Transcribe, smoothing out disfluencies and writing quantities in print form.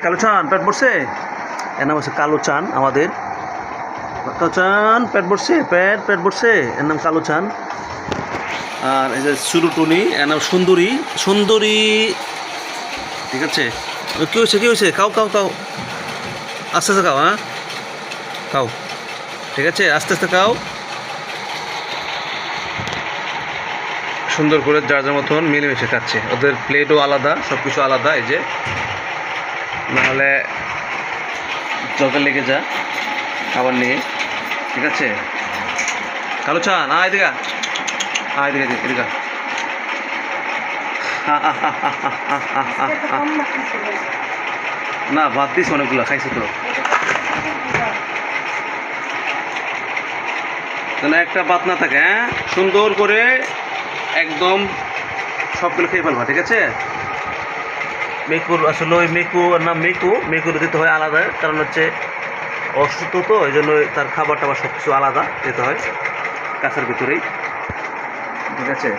কালো চান পেট ভরছে, এর নাম হচ্ছে কালো চান। আমাদের কালো চান পেট ভরছে, পেট ভরছে, এর নাম কালো চান। আর এই যে সুরুটুনি, এর নাম সুন্দরী, সুন্দরী। ঠিক আছে, কী হয়েছে কী হয়েছে? খাও খাও খাও, আস্তে আস্তে খাও, হ্যাঁ খাও, ঠিক আছে আস্তে আস্তে খাও, সুন্দর করে যার যার মতন মিলেমিশে খাচ্ছে। ওদের প্লেটও আলাদা, সব কিছু আলাদা। এই যে নাহলে জগে লেগে যা খাবার নিয়ে। ঠিক আছে, কালো চান আয় এদিকে, আয় এদিকে এদিকে। না ভাত দিস অনেকগুলো, খাইছে তো যেন একটা ভাত না থাকে। হ্যাঁ, সুন্দর করে একদম সবগুলো খেয়ে ফেলবা। ঠিক আছে, মেকুর আসলে ওই মেকুর নাম মেকুর দিতে হয় আলাদা, কারণ হচ্ছে অসুস্থ তো, এই জন্য তার খাবার টাবার সব কিছু আলাদা দিতে হয় কাছের ভিতরেই। ঠিক আছে।